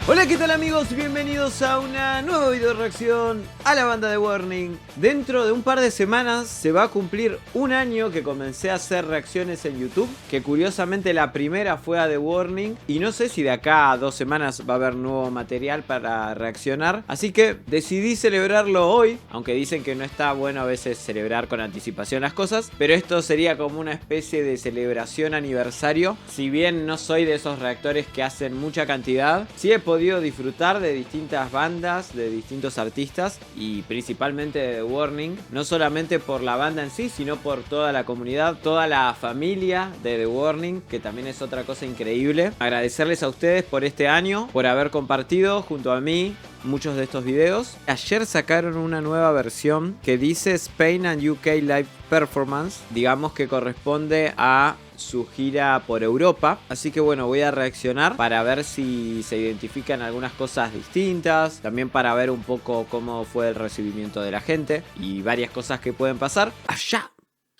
Hola, ¿qué tal amigos? Bienvenidos a una nueva video reacción a la banda The Warning. Dentro de un par de semanas se va a cumplir un año que comencé a hacer reacciones en YouTube, que curiosamente la primera fue a The Warning y no sé si de acá a 2 semanas va a haber nuevo material para reaccionar, así que decidí celebrarlo hoy, aunque dicen que no está bueno a veces celebrar con anticipación las cosas, pero esto sería como una especie de celebración aniversario. Si bien no soy de esos reactores que hacen mucha cantidad, sí he podido disfrutar de distintas bandas, de distintos artistas y principalmente de The Warning, no solamente por la banda en sí, sino por toda la comunidad, toda la familia de The Warning, que también es otra cosa increíble. Agradecerles a ustedes por este año, por haber compartido junto a mí muchos de estos videos. Ayer sacaron una nueva versión que dice Spain and UK Live Performance, digamos que corresponde a su gira por Europa, así que bueno, voy a reaccionar para ver si se identifican algunas cosas distintas, también para ver un poco cómo fue el recibimiento de la gente y varias cosas que pueden pasar. ¡Allá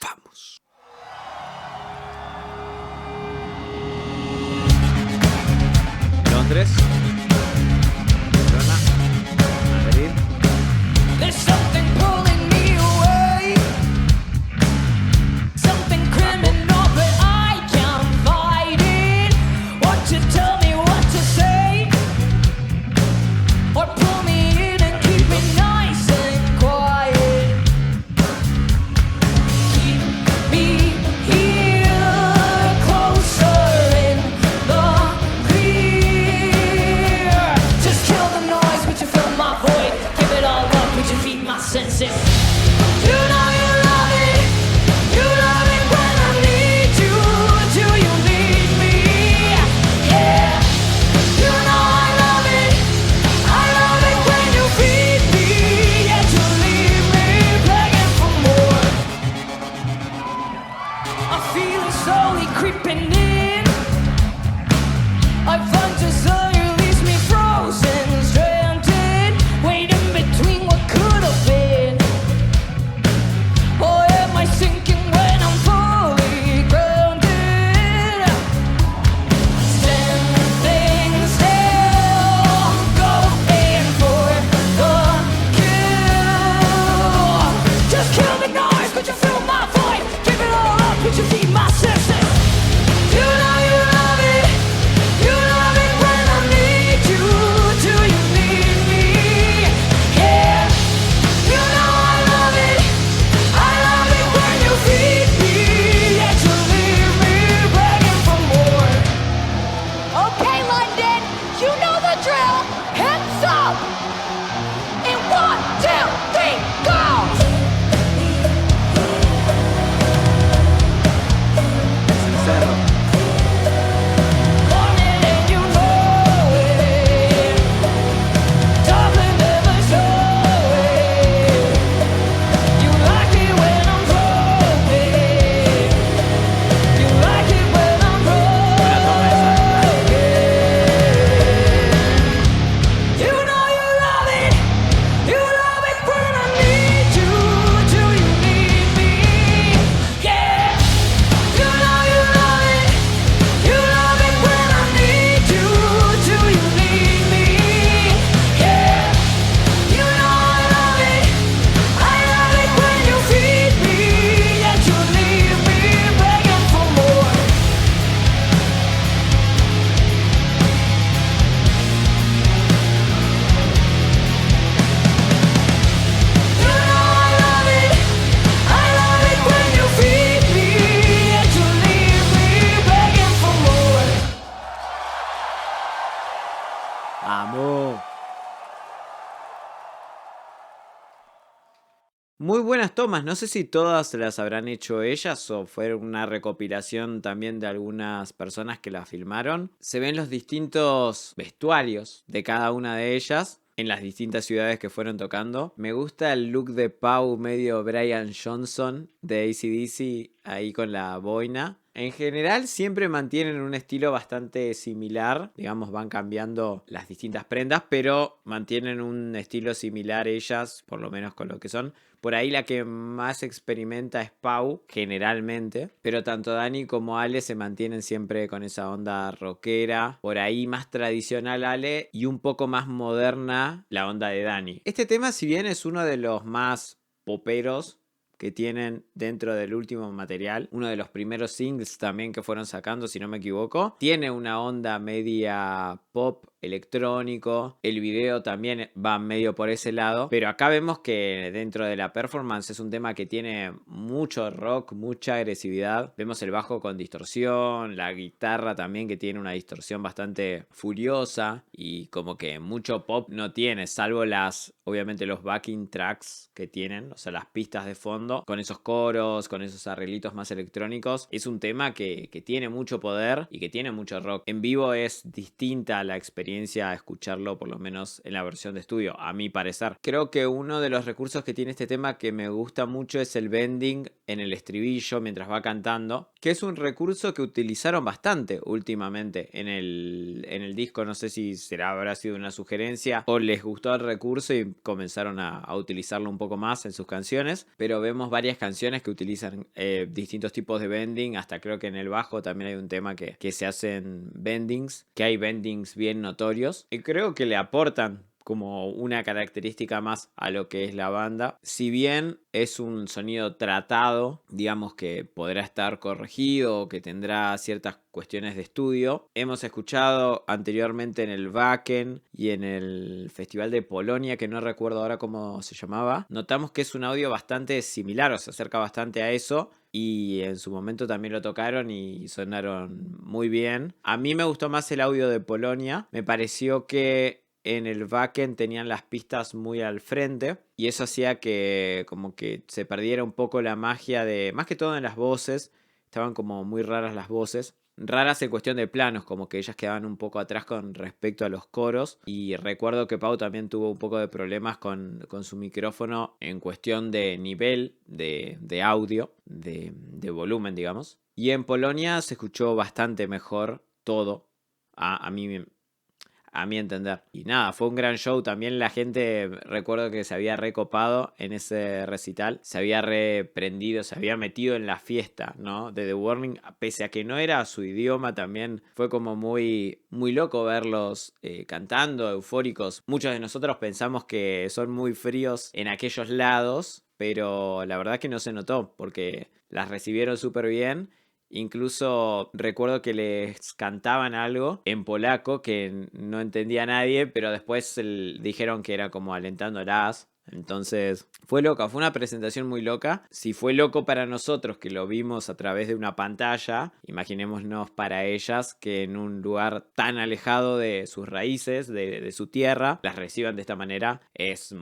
vamos! Londres, Barcelona, Madrid. There's something pulling me away, something criminal, but I can't fight it. Won't you tell me what to say, or pull me in and keep me nice and quiet? Keep me here, closer in the clear. Just kill the noise, would you fill my void? Give it all up, would you feed my senses? You know you love it. You love it when I need you. Do you need me? Yeah. You know I love it. I love it when you feed me. Yet you leave me begging for more. I feel it slowly creeping in. I find desire leaves me frozen, stranded, waiting between what could have been. Or am I sinking when I'm fully grounded? Standing still, going for the kill. Just kill the noise, could you fill my void? Give it all up, could you feed my senses? You know you love it. You love it when I need you. Do you need me? Yeah. You know I love it. I love it when you feed me. Yet you leave me begging for more. Okay, London, you know the drill. Hands up. In 1, 2, 3, go. Sincero. Want it and you know it. Darling, never show it. You like it when I'm broken. You like it when I'm Buena toma esa. broken. You know you love it. You love it when I need you. Do you need me? Yeah. You know you love it. You love it when I need you. Do you need me? Yeah. You know I love it. I love it when you feed me. Yet you leave me begging for more. You know I love it. I love it when you feed me. Yet you leave me begging for more. ¡Vamos! Muy buenas tomas, no sé si todas las habrán hecho ellas o fue una recopilación también de algunas personas que la filmaron. Se ven los distintos vestuarios de cada una de ellas en las distintas ciudades que fueron tocando. Me gusta el look de Pau medio Brian Johnson de AC/DC ahí con la boina. En general siempre mantienen un estilo bastante similar, digamos van cambiando las distintas prendas, pero mantienen un estilo similar ellas, por lo menos con lo que son. Por ahí la que más experimenta es Pau, generalmente, pero tanto Dani como Ale se mantienen siempre con esa onda rockera, por ahí más tradicional Ale y un poco más moderna la onda de Dani. Este tema, si bien es uno de los más poperos que tienen dentro del último material, uno de los primeros singles también que fueron sacando, si no me equivoco, tiene una onda media pop electrónico, el video también va medio por ese lado, pero acá vemos que dentro de la performance es un tema que tiene mucho rock, mucha agresividad, vemos el bajo con distorsión, la guitarra también que tiene una distorsión bastante furiosa y como que mucho pop no tiene, salvo obviamente los backing tracks que tienen, o sea las pistas de fondo, con esos coros, con esos arreglitos más electrónicos, es un tema que tiene mucho poder y que tiene mucho rock. En vivo es distinta la experiencia a escucharlo, por lo menos en la versión de estudio, a mi parecer. Creo que uno de los recursos que tiene este tema que me gusta mucho es el bending en el estribillo mientras va cantando, que es un recurso que utilizaron bastante últimamente en el disco. No sé si habrá sido una sugerencia o les gustó el recurso y comenzaron a utilizarlo un poco más en sus canciones, pero vemos varias canciones que utilizan distintos tipos de bending, hasta creo que en el bajo también hay un tema que se hacen bendings, que hay bendings bien notorios y creo que le aportan como una característica más a lo que es la banda. Si bien es un sonido tratado, digamos que podrá estar corregido o que tendrá ciertas cuestiones de estudio. Hemos escuchado anteriormente en el Wacken y en el Festival de Polonia, que no recuerdo ahora cómo se llamaba. Notamos que es un audio bastante similar o se acerca bastante a eso. Y en su momento también lo tocaron y sonaron muy bien. A mí me gustó más el audio de Polonia. Me pareció que en el backend tenían las pistas muy al frente y eso hacía que como que se perdiera un poco la magia de, más que todo en las voces, estaban como muy raras las voces, raras en cuestión de planos, como que ellas quedaban un poco atrás con respecto a los coros. Y recuerdo que Pau también tuvo un poco de problemas con su micrófono en cuestión de nivel de audio, de volumen, digamos. Y en Polonia se escuchó bastante mejor todo, a mi entender. Y nada, fue un gran show. También la gente, recuerdo que se había recopado en ese recital. Se había reprendido, se había metido en la fiesta, ¿no? De The Warning. Pese a que no era su idioma, también fue como muy, muy loco verlos cantando, eufóricos. Muchos de nosotros pensamos que son muy fríos en aquellos lados, pero la verdad que no se notó, porque las recibieron súper bien. Incluso recuerdo que les cantaban algo en polaco que no entendía nadie, pero después dijeron que era como alentándolas. Entonces fue loca, fue una presentación muy loca. Si fue loco para nosotros que lo vimos a través de una pantalla, imaginémonos para ellas que en un lugar tan alejado de sus raíces, de su tierra, las reciban de esta manera. Es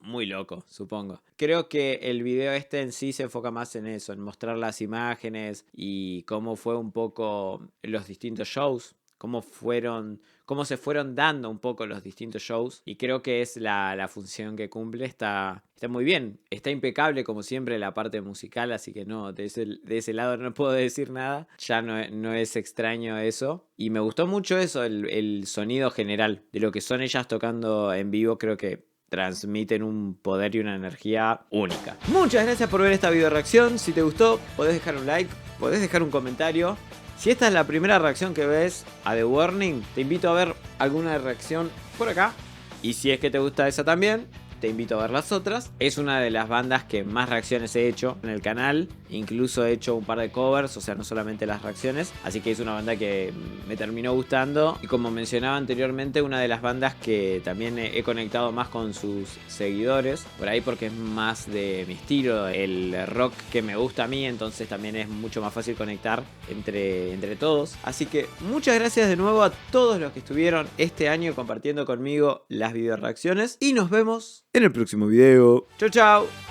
muy loco, supongo. Creo que el video en sí se enfoca más en eso, en mostrar las imágenes y cómo fue un poco los distintos shows, cómo se fueron dando un poco los distintos shows, y creo que es la función que cumple. Está muy bien, está impecable como siempre la parte musical, así que no, de ese lado no puedo decir nada, ya no es extraño eso, y me gustó mucho eso, el sonido general de lo que son ellas tocando en vivo. Creo que transmiten un poder y una energía única. Muchas gracias por ver esta video reacción. Si te gustó, podés dejar un like, podés dejar un comentario. Si esta es la primera reacción que ves a The Warning, te invito a ver alguna reacción por acá. Y si es que te gusta esa también, te invito a ver las otras. Es una de las bandas que más reacciones he hecho en el canal. Incluso he hecho un par de covers, o sea, no solamente las reacciones. Así que es una banda que me terminó gustando. Y como mencionaba anteriormente, una de las bandas que también he conectado más con sus seguidores. Por ahí porque es más de mi estilo, el rock que me gusta a mí. Entonces también es mucho más fácil conectar entre todos. Así que muchas gracias de nuevo a todos los que estuvieron este año compartiendo conmigo las video reacciones. Y nos vemos en el próximo video. Chau, chau.